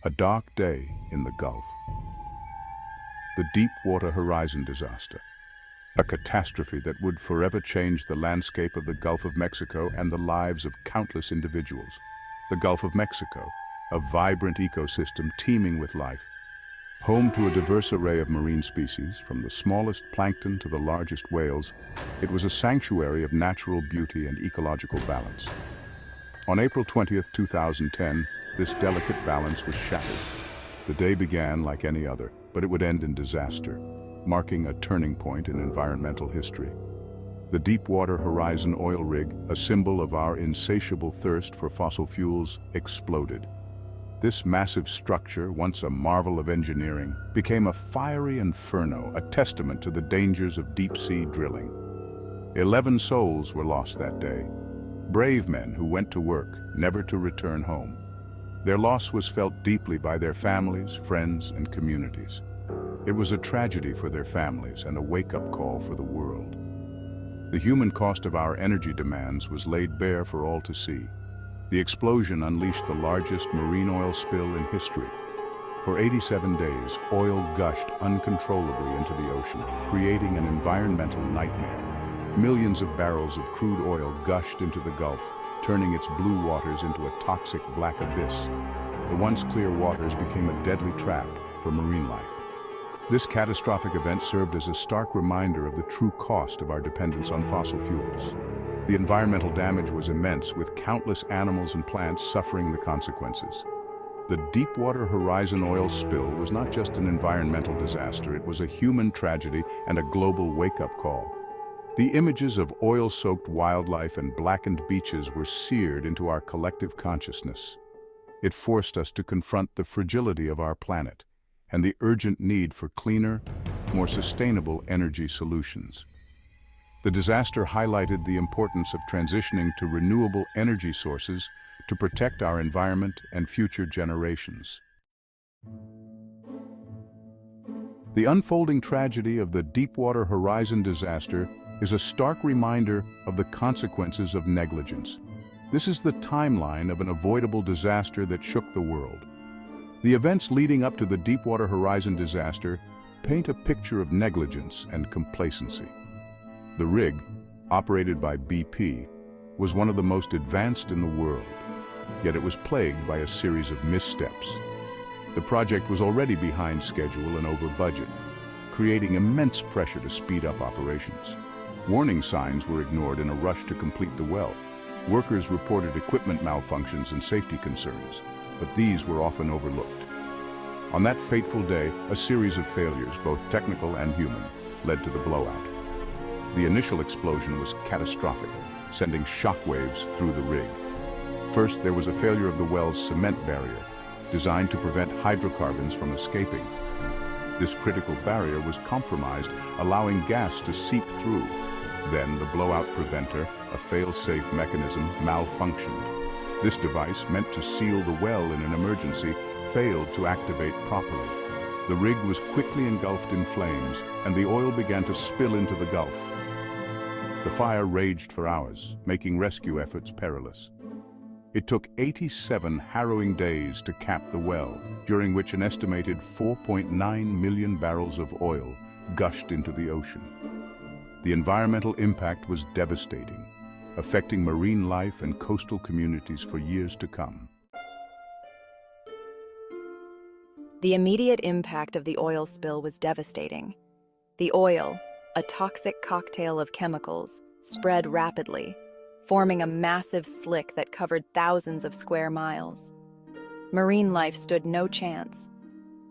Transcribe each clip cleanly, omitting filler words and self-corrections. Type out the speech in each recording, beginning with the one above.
A dark day in the Gulf. The Deepwater Horizon disaster. A catastrophe that would forever change the landscape of the Gulf of Mexico and the lives of countless individuals. The Gulf of Mexico, a vibrant ecosystem teeming with life. Home to a diverse array of marine species, from the smallest plankton to the largest whales, it was a sanctuary of natural beauty and ecological balance. On April 20th, 2010, this delicate balance was shattered. The day began like any other, but it would end in disaster, marking a turning point in environmental history. The Deepwater Horizon oil rig, a symbol of our insatiable thirst for fossil fuels, exploded. This massive structure, once a marvel of engineering, became a fiery inferno, a testament to the dangers of deep-sea drilling. 11 souls were lost that day. Brave men who went to work, never to return home. Their loss was felt deeply by their families, friends, and communities. It was a tragedy for their families and a wake-up call for the world. The human cost of our energy demands was laid bare for all to see. The explosion unleashed the largest marine oil spill in history. For 87 days, oil gushed uncontrollably into the ocean, creating an environmental nightmare. Millions of barrels of crude oil gushed into the Gulf, turning its blue waters into a toxic black abyss. The once clear waters became a deadly trap for marine life. This catastrophic event served as a stark reminder of the true cost of our dependence on fossil fuels. The environmental damage was immense, with countless animals and plants suffering the consequences. The Deepwater Horizon oil spill was not just an environmental disaster, it was a human tragedy and a global wake-up call. The images of oil-soaked wildlife and blackened beaches were seared into our collective consciousness. It forced us to confront the fragility of our planet and the urgent need for cleaner, more sustainable energy solutions. The disaster highlighted the importance of transitioning to renewable energy sources to protect our environment and future generations. The unfolding tragedy of the Deepwater Horizon disaster is a stark reminder of the consequences of negligence. This is the timeline of an avoidable disaster that shook the world. The events leading up to the Deepwater Horizon disaster paint a picture of negligence and complacency. The rig, operated by BP, was one of the most advanced in the world, yet it was plagued by a series of missteps. The project was already behind schedule and over budget, creating immense pressure to speed up operations. Warning signs were ignored in a rush to complete the well. Workers reported equipment malfunctions and safety concerns, but these were often overlooked. On that fateful day, a series of failures, both technical and human, led to the blowout. The initial explosion was catastrophic, sending shockwaves through the rig. First, there was a failure of the well's cement barrier, designed to prevent hydrocarbons from escaping. This critical barrier was compromised, allowing gas to seep through. Then the blowout preventer, a fail-safe mechanism, malfunctioned. This device, meant to seal the well in an emergency, failed to activate properly. The rig was quickly engulfed in flames, and the oil began to spill into the Gulf. The fire raged for hours, making rescue efforts perilous. It took 87 harrowing days to cap the well, during which an estimated 4.9 million barrels of oil gushed into the ocean. The environmental impact was devastating, affecting marine life and coastal communities for years to come. The immediate impact of the oil spill was devastating. The oil, a toxic cocktail of chemicals, spread rapidly, forming a massive slick that covered thousands of square miles. Marine life stood no chance.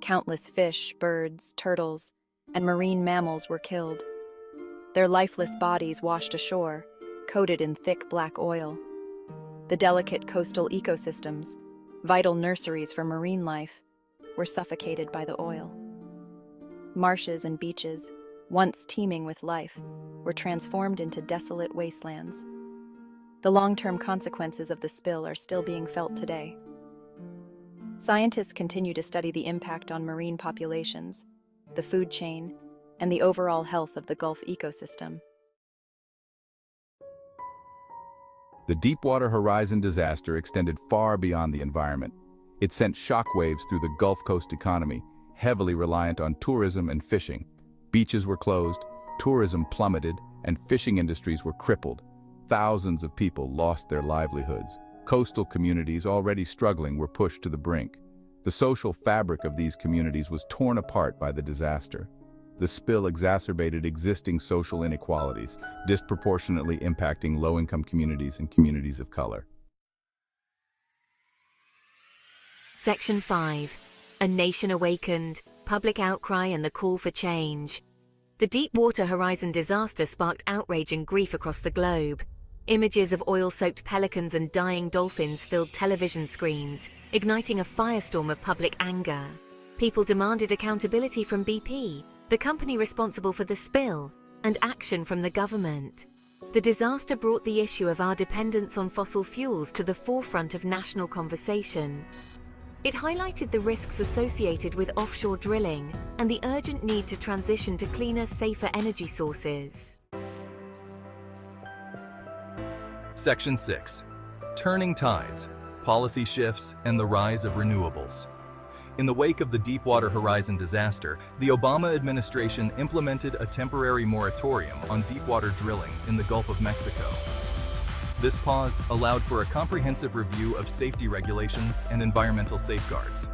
Countless fish, birds, turtles, and marine mammals were killed. Their lifeless bodies washed ashore, coated in thick black oil. The delicate coastal ecosystems, vital nurseries for marine life, were suffocated by the oil. Marshes and beaches, once teeming with life, were transformed into desolate wastelands. The long-term consequences of the spill are still being felt today. Scientists continue to study the impact on marine populations, the food chain, and the overall health of the Gulf ecosystem. The Deepwater Horizon disaster extended far beyond the environment. It sent shockwaves through the Gulf Coast economy, heavily reliant on tourism and fishing. Beaches were closed, tourism plummeted, and fishing industries were crippled. Thousands of people lost their livelihoods. Coastal communities already struggling were pushed to the brink. The social fabric of these communities was torn apart by the disaster. The spill exacerbated existing social inequalities, disproportionately impacting low-income communities and communities of color. Section 5. A Nation Awakened, Public Outcry and the Call for Change. The Deepwater Horizon disaster sparked outrage and grief across the globe. Images of oil-soaked pelicans and dying dolphins filled television screens, igniting a firestorm of public anger. People demanded accountability from BP, the company responsible for the spill, and action from the government. The disaster brought the issue of our dependence on fossil fuels to the forefront of national conversation. It highlighted the risks associated with offshore drilling and the urgent need to transition to cleaner, safer energy sources. Section 6. Turning Tides, Policy Shifts and the Rise of Renewables. In the wake of the Deepwater Horizon disaster, the Obama administration implemented a temporary moratorium on deepwater drilling in the Gulf of Mexico. This pause allowed for a comprehensive review of safety regulations and environmental safeguards.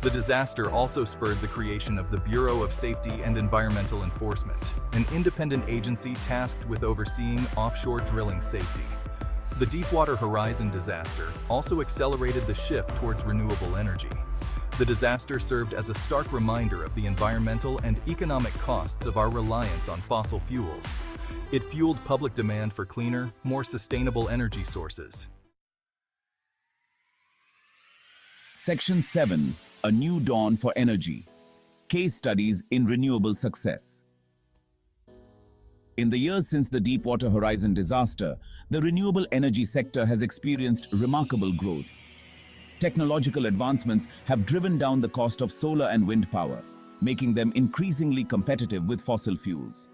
The disaster also spurred the creation of the Bureau of Safety and Environmental Enforcement, an independent agency tasked with overseeing offshore drilling safety. The Deepwater Horizon disaster also accelerated the shift towards renewable energy. The disaster served as a stark reminder of the environmental and economic costs of our reliance on fossil fuels. It fueled public demand for cleaner, more sustainable energy sources. Section 7. A New Dawn for Energy. Case Studies in Renewable Success. In the years since the Deepwater Horizon disaster, the renewable energy sector has experienced remarkable growth. Technological advancements have driven down the cost of solar and wind power, making them increasingly competitive with fossil fuels.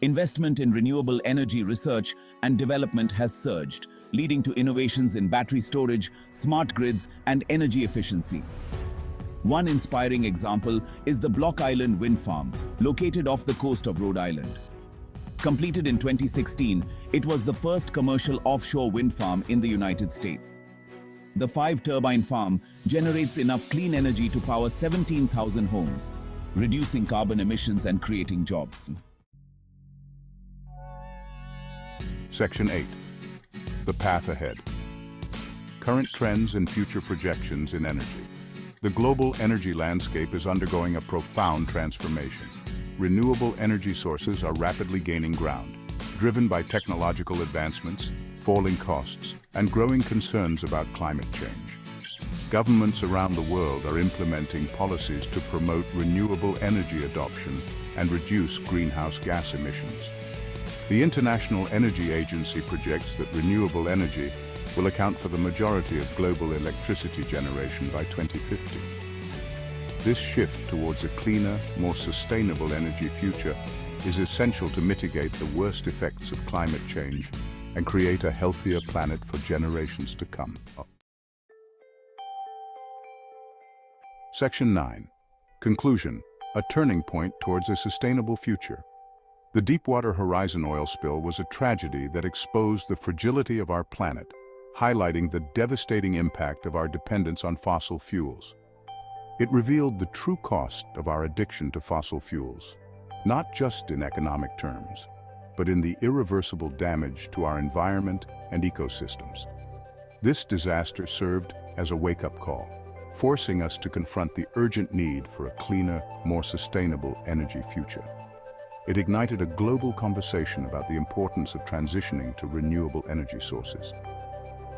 Investment in renewable energy research and development has surged, leading to innovations in battery storage, smart grids, and energy efficiency. One inspiring example is the Block Island Wind Farm, located off the coast of Rhode Island. Completed in 2016, it was the first commercial offshore wind farm in the United States. The 5-turbine farm generates enough clean energy to power 17,000 homes, reducing carbon emissions and creating jobs. Section 8. The Path Ahead. Current trends and future projections in energy. The global energy landscape is undergoing a profound transformation. Renewable energy sources are rapidly gaining ground, driven by technological advancements, falling costs, and growing concerns about climate change. Governments around the world are implementing policies to promote renewable energy adoption and reduce greenhouse gas emissions. The International Energy Agency projects that renewable energy will account for the majority of global electricity generation by 2050. This shift towards a cleaner, more sustainable energy future is essential to mitigate the worst effects of climate change and create a healthier planet for generations to come. Section 9. Conclusion. A turning point towards a sustainable future. The Deepwater Horizon oil spill was a tragedy that exposed the fragility of our planet, highlighting the devastating impact of our dependence on fossil fuels. It revealed the true cost of our addiction to fossil fuels, not just in economic terms, but in the irreversible damage to our environment and ecosystems. This disaster served as a wake-up call, forcing us to confront the urgent need for a cleaner, more sustainable energy future. It ignited a global conversation about the importance of transitioning to renewable energy sources.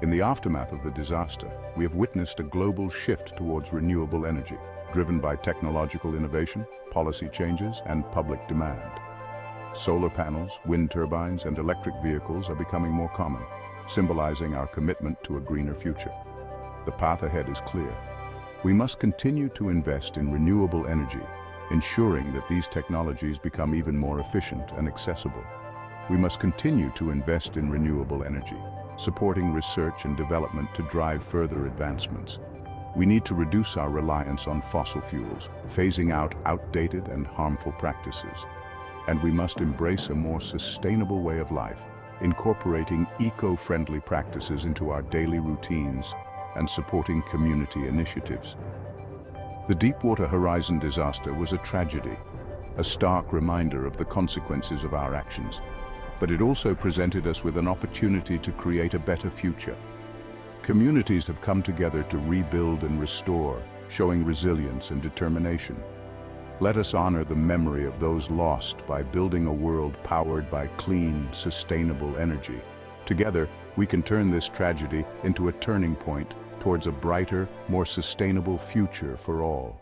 In the aftermath of the disaster, we have witnessed a global shift towards renewable energy, driven by technological innovation, policy changes, and public demand. Solar panels, wind turbines, and electric vehicles are becoming more common, symbolizing our commitment to a greener future. The path ahead is clear. We must continue to invest in renewable energy, ensuring that these technologies become even more efficient and accessible. We must continue to invest in renewable energy, supporting research and development to drive further advancements. We need to reduce our reliance on fossil fuels, phasing out outdated and harmful practices. And we must embrace a more sustainable way of life, incorporating eco-friendly practices into our daily routines and supporting community initiatives. The Deepwater Horizon disaster was a tragedy, a stark reminder of the consequences of our actions, but it also presented us with an opportunity to create a better future. Communities have come together to rebuild and restore, showing resilience and determination. Let us honor the memory of those lost by building a world powered by clean, sustainable energy. Together, we can turn this tragedy into a turning point towards a brighter, more sustainable future for all.